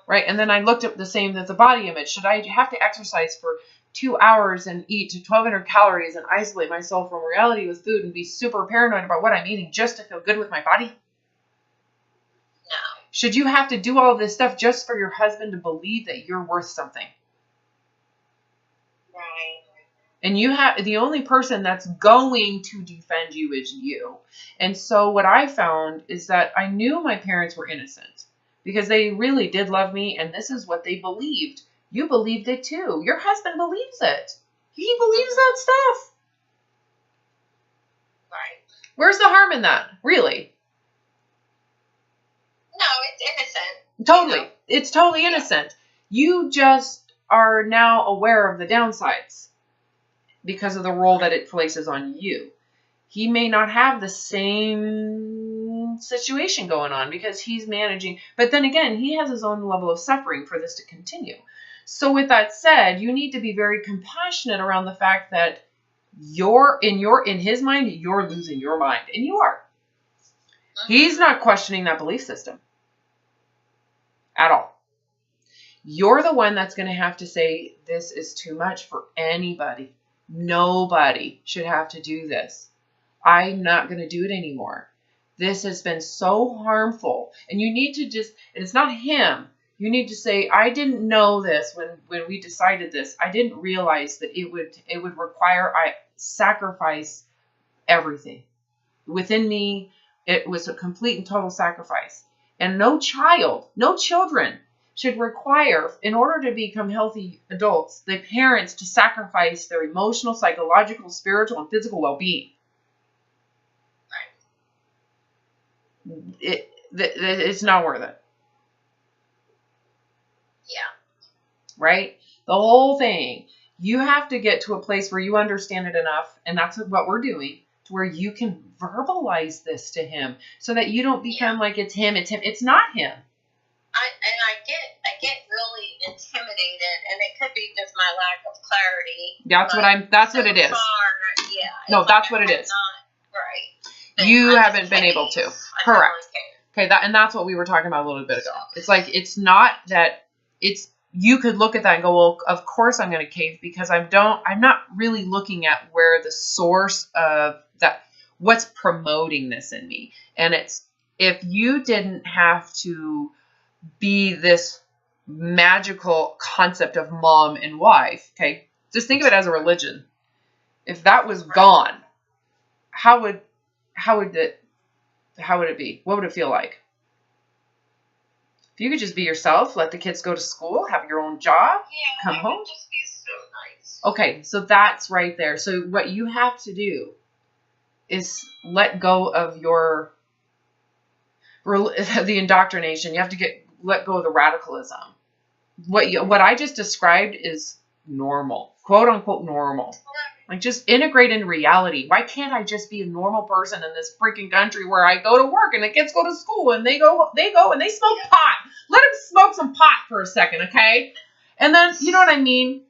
Right, and then I looked at the same as the body image. Should I have to exercise for 2 hours and eat to 1,200 calories and isolate myself from reality with food and be super paranoid about what I'm eating just to feel good with my body? No. Should you have to do all of this stuff just for your husband to believe that you're worth something? Right. And the only person that's going to defend you is you. And so what I found is that I knew my parents were innocent, because they really did love me, and this is what they believed. You believed it too. Your husband believes it. He believes that stuff. Right. Where's the harm in that? Really? No, it's innocent. Totally. You know? It's totally innocent. You just are now aware of the downsides because of the role that it places on you. He may not have the same situation going on because he's managing, but then again, he has his own level of suffering for this to continue. So with that said, you need to be very compassionate around the fact that in his mind, you're losing your mind, and you are. He's not questioning that belief system at all. You're the one that's going to have to say, this is too much for anybody. Nobody should have to do this. I'm not going to do it anymore. This has been so harmful. And you need to just, and it's not him. You need to say, I didn't know this when we decided this. I didn't realize that it would require I sacrifice everything. Within me, it was a complete and total sacrifice. And no children should require, in order to become healthy adults, the parents to sacrifice their emotional, psychological, spiritual, and physical well-being. It's not worth it. Yeah. Right? The whole thing. You have to get to a place where you understand it enough, and that's what we're doing, to where you can verbalize this to him so that you don't become like it's him. It's not him. I get really intimidated, and it could be just my lack of clarity. That's what it is. Yeah. No, that's what it is. Right. You haven't been able to. Correct. Okay, that's what we were talking about a little bit ago. It's like, it's not that you could look at that and go, well, of course I'm going to cave, because I'm not really looking at where the source of that, what's promoting this in me. And it's, if you didn't have to be this magical concept of mom and wife, okay, just think of it as a religion. If that was gone, how would it be? What would it feel like? If you could just be yourself, let the kids go to school, have your own job, come home. Would just be so nice. Okay, so that's right there. So what you have to do is let go of the indoctrination. You have to let go of the radicalism. What I just described is normal, quote unquote normal. Like, just integrate in reality. Why can't I just be a normal person in this freaking country where I go to work and the kids go to school and they go and they smoke pot? Let them smoke some pot for a second, okay? And then, you know what I mean?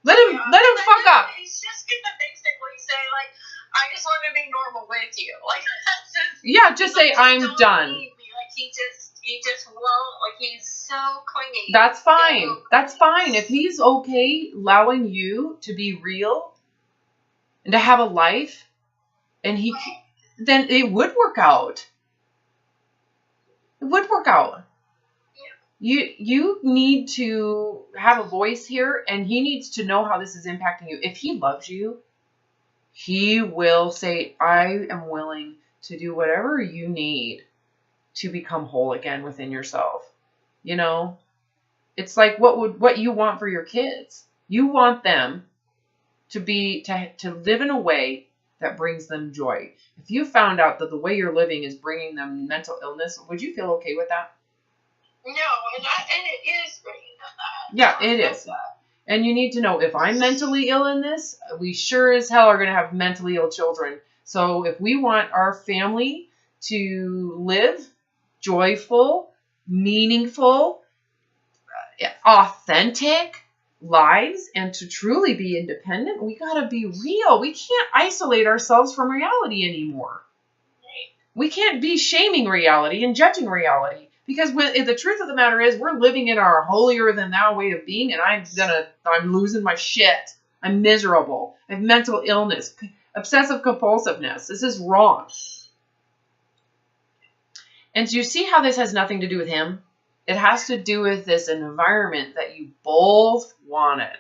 Let him fuck up. He's just gonna basically say, like, I just want to be normal with you. Like, just say, I'm done. Like, he just won't. Like, he's so clingy. That's fine. That's fine. If he's okay allowing you to be real and to have a life, and then it would work out. It would work out. Yeah. You need to have a voice here, and he needs to know how this is impacting you. If he loves you, he will say, I am willing to do whatever you need to become whole again within yourself. You know, it's like what you want for your kids. You want them to live in a way that brings them joy. If you found out that the way you're living is bringing them mental illness, would you feel okay with that? No, and it is bringing them that. Yeah, it is. And you need to know, if I'm mentally ill in this, we sure as hell are going to have mentally ill children. So if we want our family to live joyful, meaningful, authentic lives, and to truly be independent, we gotta be real. We can't isolate ourselves from reality anymore. We can't be shaming reality and judging reality, because the truth of the matter is, we're living in our holier than thou way of being, and I'm losing my shit. I'm miserable. I have mental illness, obsessive compulsiveness. This is wrong. And do you see how this has nothing to do with him? It has to do with this environment that you both wanted.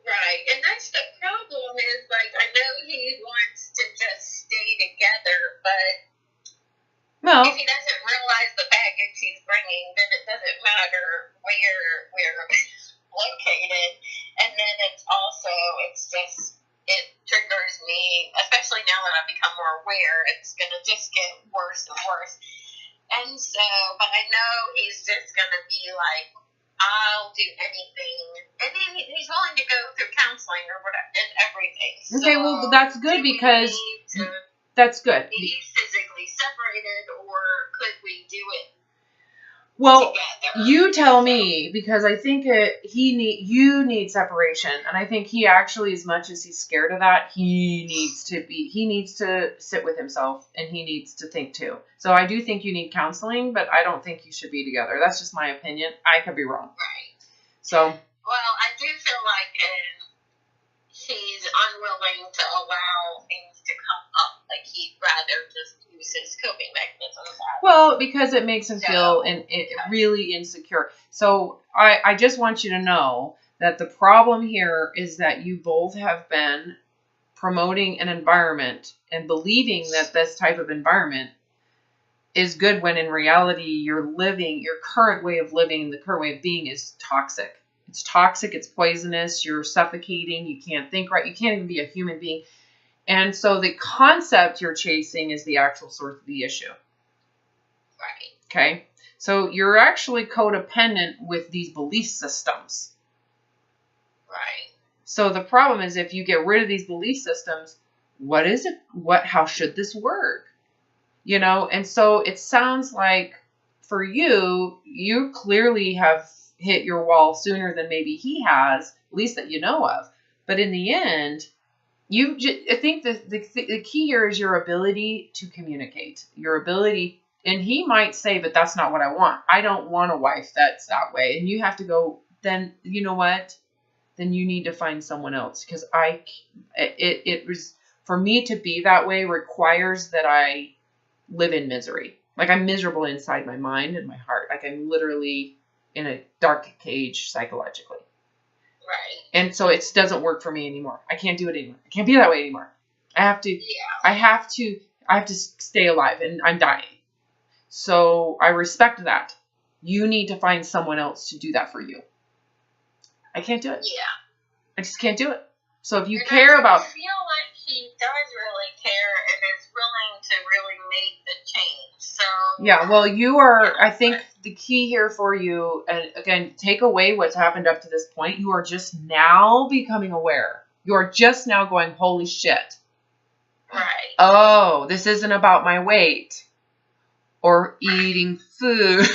Right. And that's the problem is, like, I know he wants to just stay together, but if he doesn't realize the baggage he's bringing, then it doesn't matter where we're located. And then it triggers me, especially now that I've become more aware, it's going to just get worse and worse. And so, but I know he's just going to be like, I'll do anything. And then he's willing to go through counseling or whatever and everything. Okay, well, that's good, because that's good. Be physically separated, or could we do it together? You tell me, because I think you need separation, and I think he actually, as much as he's scared of that, he needs to sit with himself, and he needs to think too. So I do think you need counseling, but I don't think you should be together. That's just my opinion. I could be wrong. Right. So. Well, I do feel like he's unwilling to allow things to come up Like, he'd rather just use his coping mechanisms. Well, because it makes him feel really insecure. So I just want you to know that the problem here is that you both have been promoting an environment and believing that this type of environment is good when in reality your current way of living, the current way of being is toxic. It's toxic, it's poisonous, you're suffocating, you can't think right, you can't even be a human being. And so the concept you're chasing is the actual source of the issue. Right. Okay? So you're actually codependent with these belief systems. Right. So the problem is if you get rid of these belief systems, what is it? How should this work? You know, and so it sounds like for you, you clearly have hit your wall sooner than maybe he has, at least that you know of. But in the end, I think the key here is your ability to communicate, your ability. And he might say, but that's not what I want. I don't want a wife that's that way. And you have to go, then you know what? Then you need to find someone else. Because it was, for me to be that way requires that I live in misery. Like I'm miserable inside my mind and my heart. Like I'm literally in a dark cage psychologically. Right. And so it doesn't work for me anymore. I can't do it anymore. I can't be that way anymore. I have to stay alive and I'm dying. So I respect that. You need to find someone else to do that for you. I can't do it. Yeah. I just can't do it. So if you and care about... I feel like he does really care and is willing to really make the change. So... Yeah, well, you are... I think the key here for you, and again, take away what's happened up to this point. You are just now becoming aware. You are just now going, holy shit. Right. Oh, this isn't about my weight or eating food.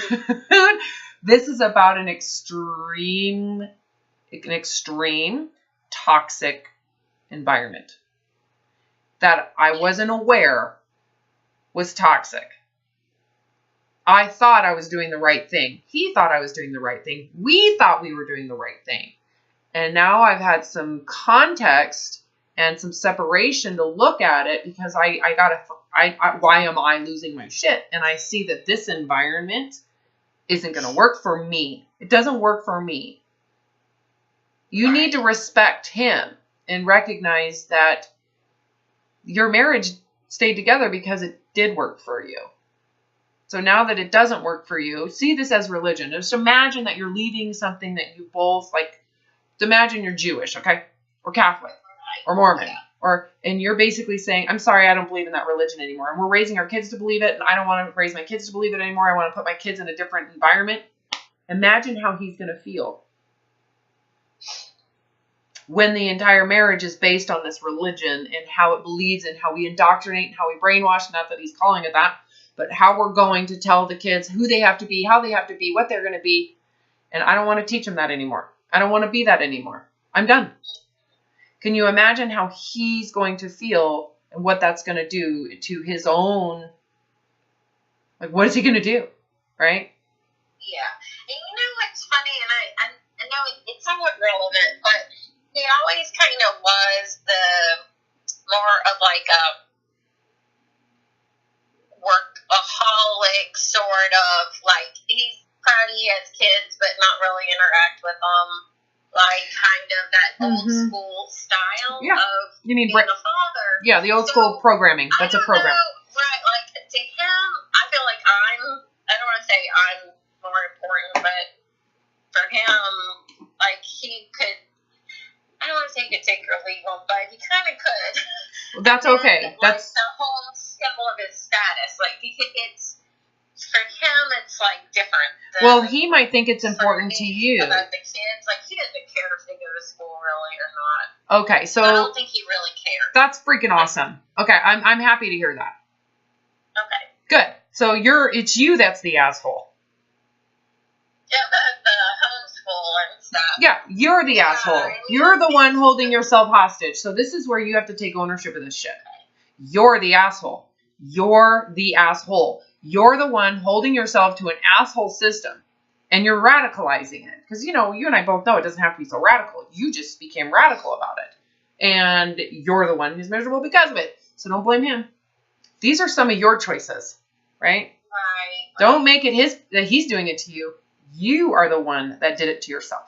This is about an extreme toxic environment that I wasn't aware was toxic. I thought I was doing the right thing. He thought I was doing the right thing. We thought we were doing the right thing. And now I've had some context and some separation to look at it because why am I losing my shit? And I see that this environment isn't going to work for me. It doesn't work for me. You need to respect him and recognize that your marriage stayed together because it did work for you. So now that it doesn't work for you, see this as religion. Just imagine that you're leaving something that you both like. Imagine you're Jewish, okay? Or Catholic or Mormon. And you're basically saying, I'm sorry, I don't believe in that religion anymore. And we're raising our kids to believe it. And I don't want to raise my kids to believe it anymore. I want to put my kids in a different environment. Imagine how he's going to feel when the entire marriage is based on this religion and how it believes and how we indoctrinate and how we brainwash. Not that he's calling it that, but how we're going to tell the kids who they have to be, how they have to be, what they're going to be. And I don't want to teach them that anymore. I don't want to be that anymore. I'm done. Can you imagine how he's going to feel and what that's going to do to his own, like, what is he going to do? Right? Yeah. And you know what's funny, and I know it's somewhat relevant, but he always kind of was the more of like a workaholic sort of, like, he's proud he has kids, but not really interact with them. Like, kind of that old school style of being a father. Yeah, the old school programming. That's a program. Right, like, to him, I feel like I don't want to say I'm more important, but for him, like, he could, I don't want to say he could take or leave him, but he kind of could. Well, that's okay. That's the whole symbol of his status. Like, it's, for him, it's, like, different. Well, he might think it's important to you. About the kids. Like, he doesn't care if they go to school, really, or not. Okay, so I don't think he really cares. That's freaking awesome. Okay, I'm happy to hear that. Okay. Good. So it's you that's the asshole. Yeah, the homeschool and stuff. Yeah, you're the asshole. You're the one holding yourself hostage. So this is where you have to take ownership of this shit. You're the asshole. You're the asshole. You're the one holding yourself to an asshole system. And you're radicalizing it. Because, you and I both know it doesn't have to be so radical. You just became radical about it. And you're the one who's miserable because of it. So don't blame him. These are some of your choices, right? Right. Don't make it that he's doing it to you. You are the one that did it to yourself.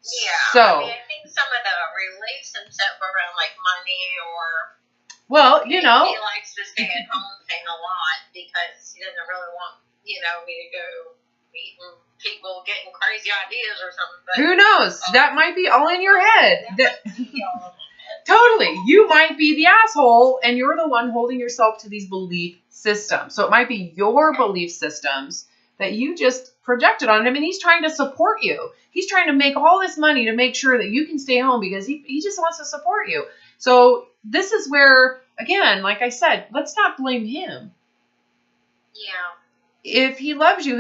Yeah. So, I mean, I think some of the relationship around like money or. Well, you know. He likes to stay at home thing a lot because he doesn't really want, me to go meeting people getting crazy ideas or something. But, who knows? That might be all in your head. Totally. You might be the asshole and you're the one holding yourself to these belief systems. So it might be your belief systems that you just projected on him, and he's trying to support you. He's trying to make all this money to make sure that you can stay home because he just wants to support you. So this is where, again, like I said, let's not blame him. Yeah. If he loves you,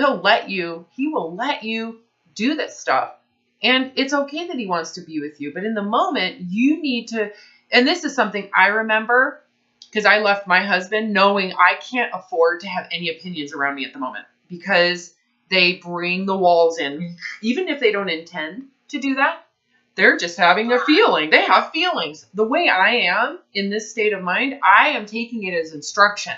he will let you do this stuff. And it's okay that he wants to be with you. But in the moment, you need to, and this is something I remember because I left my husband knowing I can't afford to have any opinions around me at the moment because they bring the walls in. Even if they don't intend to do that, they're just having a feeling. They have feelings. The way I am in this state of mind, I am taking it as instruction.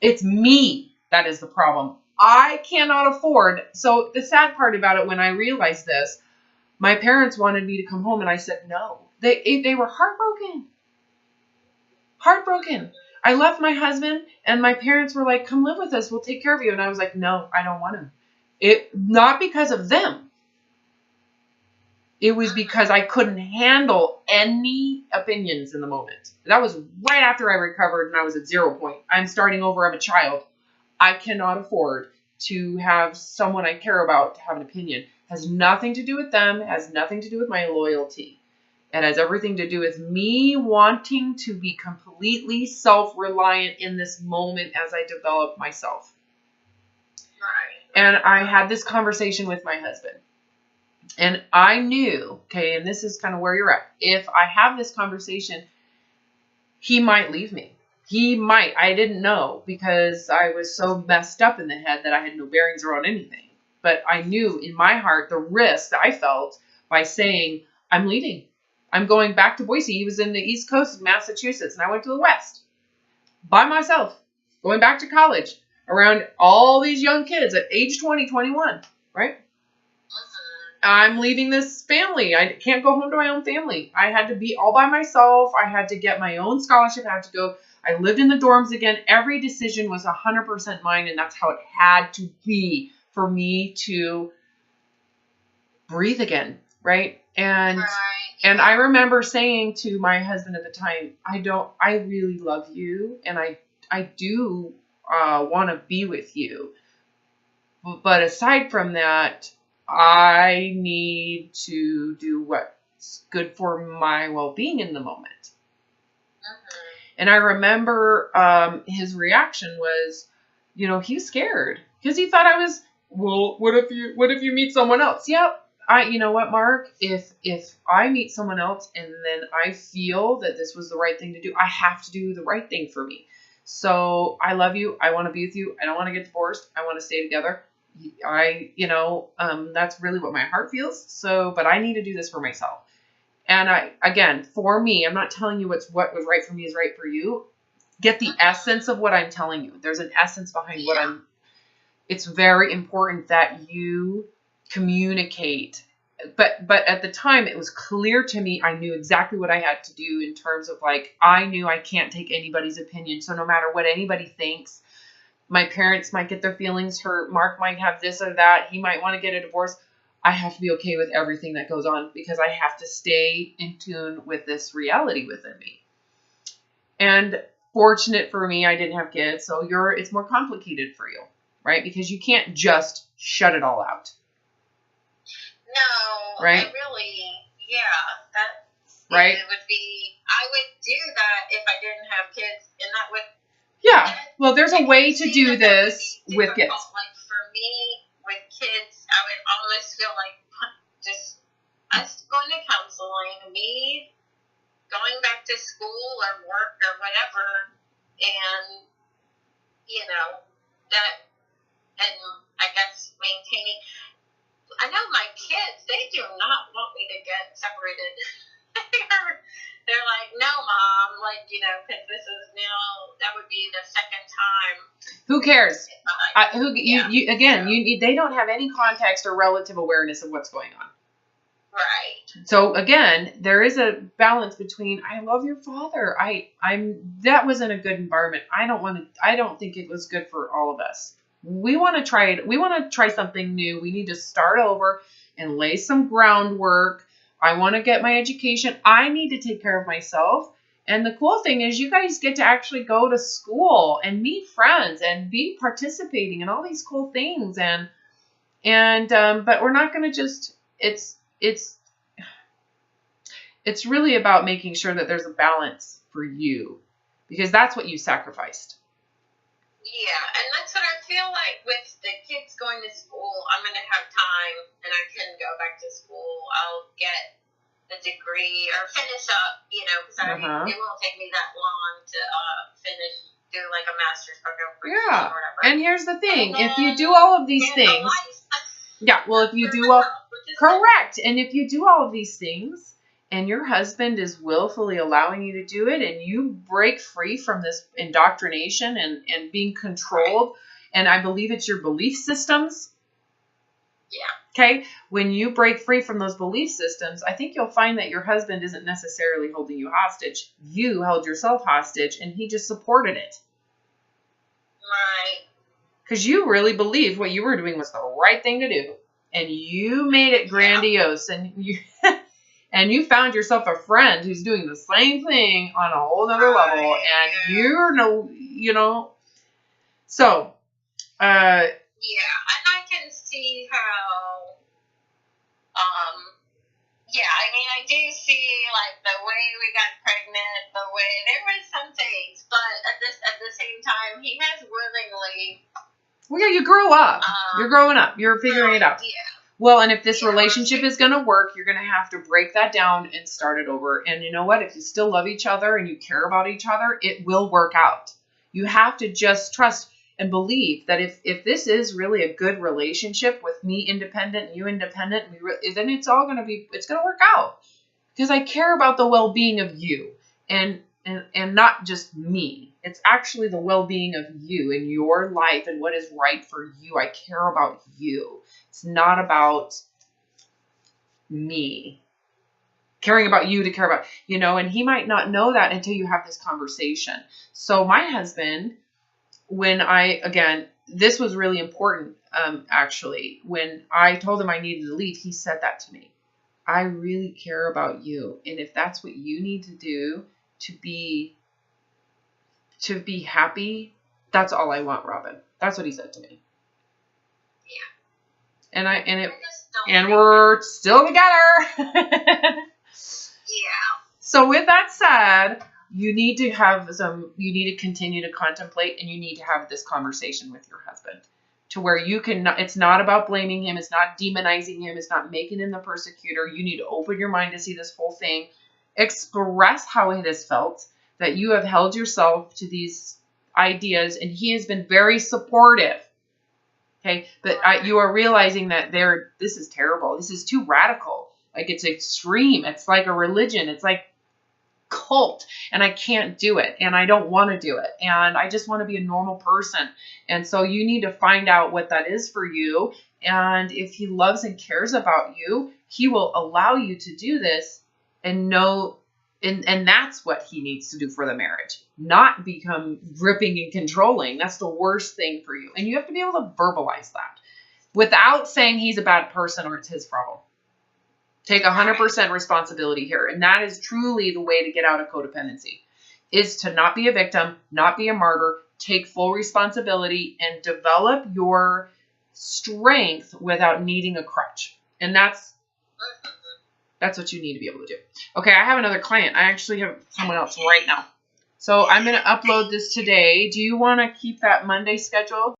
It's me that is the problem. I cannot afford. So the sad part about it, when I realized this, my parents wanted me to come home and I said no. They were heartbroken. Heartbroken. I left my husband and my parents were like, come live with us. We'll take care of you. And I was like, no, I don't want to. Not because of them. It was because I couldn't handle any opinions in the moment. That was right after I recovered and I was at 0 point. I'm starting over. I'm a child. I cannot afford to have someone I care about to have an opinion. Has nothing to do with them. Has nothing to do with my loyalty. It has everything to do with me wanting to be completely self-reliant in this moment as I develop myself. Right. And I had this conversation with my husband. And I knew, okay, and this is kind of where you're at. If I have this conversation, he might leave me. He might. I didn't know because I was so messed up in the head that I had no bearings around anything. But I knew in my heart the risk that I felt by saying, I'm leaving. I'm going back to Boise. He was in the East Coast of Massachusetts, and I went to the West by myself, going back to college around all these young kids at age 20, 21, right? I'm leaving this family. I can't go home to my own family. I had to be all by myself. I had to get my own scholarship. I had to go. I lived in the dorms again. Every decision was 100% mine, and that's how it had to be for me to breathe again, right? And I remember saying to my husband at the time, I really love you, and I do want to be with you. But aside from that, I need to do what's good for my well-being in the moment. And I remember his reaction was, he was scared because he thought I was, well, what if you meet someone else? Yep. You know what, Mark, if I meet someone else and then I feel that this was the right thing to do, I have to do the right thing for me. So I love you. I want to be with you. I don't want to get divorced. I want to stay together. That's really what my heart feels. So, but I need to do this for myself. And again, for me, I'm not telling you what was right for me is right for you. Get the essence of what I'm telling you. There's an essence behind it's very important that you communicate. But at the time, it was clear to me, I knew exactly what I had to do in terms of I knew I can't take anybody's opinion. So no matter what anybody thinks, my parents might get their feelings hurt. Mark might have this or that. He might want to get a divorce. I have to be okay with everything that goes on because I have to stay in tune with this reality within me. And fortunate for me, I didn't have kids. So it's more complicated for you, right? Because you can't just shut it all out. No, right? Right. It would be, I would do that if I didn't have kids, and that would. Yeah, well, there's a way to do this with kids. Like for me, with kids, I would almost feel like just us going to counseling, me going back to school or work or whatever, and that, and I guess maintaining. I know my kids, they do not want me to get separated. They're like, no, Mom, because this is now, that Who cares? Yeah. They don't have any context or relative awareness of what's going on. Right. So again, there is a balance between I love your father. That wasn't a good environment. I don't think it was good for all of us. We want to try it. We want to try something new. We need to start over and lay some groundwork. I want to get my education. I need to take care of myself. And the cool thing is you guys get to actually go to school and meet friends and be participating in all these cool things. But we're not going to just, it's really about making sure that there's a balance for you, because that's what you sacrificed. Yeah, and that's what I feel like with the kids going to school. I'm going to have time and I can go back to school. I'll get the degree or finish up, because it won't take me that long to do like a master's program for or whatever. And here's the thing. If you do all of these things, if you do all, correct. And if you do all of these things and your husband is willfully allowing you to do it and you break free from this indoctrination and being controlled, and I believe it's your belief systems. Yeah. Okay, when you break free from those belief systems, I think you'll find that your husband isn't necessarily holding you hostage. You held yourself hostage, and he just supported it. Right. Because you really believed what you were doing was the right thing to do, and you made it grandiose, and you found yourself a friend who's doing the same thing on a whole other level, and so. Yeah, and I can see how, I do see, like, the way we got pregnant, there was some things, but at the same time, he has willingly. Well, yeah, you grew up. You're growing up. You're figuring it out. Yeah. Well, and if this relationship is going to work, you're going to have to break that down and start it over. And you know what? If you still love each other and you care about each other, it will work out. You have to just trust and believe that if this is really a good relationship with me independent and you independent, then it's going to work out. Because I care about the well-being of you and not just me. It's actually the well-being of you and your life and what is right for you. I care about you. It's not about me. Caring about you to care about, and he might not know that until you have this conversation. So my husband, this was really important, actually. When I told him I needed to leave, he said that to me. I really care about you. And if that's what you need to do to be happy, that's all I want, Robin. That's what he said to me. Yeah. And we're still together. Yeah. So with that said, you need to continue to contemplate, and you need to have this conversation with your husband to where it's not about blaming him. It's not demonizing him. It's not making him the persecutor. You need to open your mind to see this whole thing, express how it has felt, that you have held yourself to these ideas, and he has been very supportive. Okay. But you are realizing that this is terrible. This is too radical. Like, it's extreme. It's like a religion. It's like cult, and I can't do it, and I don't want to do it, and I just want to be a normal person. And so you need to find out what that is for you, and if he loves and cares about you, he will allow you to do this and know, and that's what he needs to do for the marriage, not become gripping and controlling. That's the worst thing for you, and you have to be able to verbalize that without saying he's a bad person or it's his problem. Take 100% responsibility here. And that is truly the way to get out of codependency, is to not be a victim, not be a martyr, take full responsibility and develop your strength without needing a crutch. And that's what you need to be able to do. Okay, I have another client. I actually have someone else right now. So I'm going to upload this today. Do you want to keep that Monday schedule?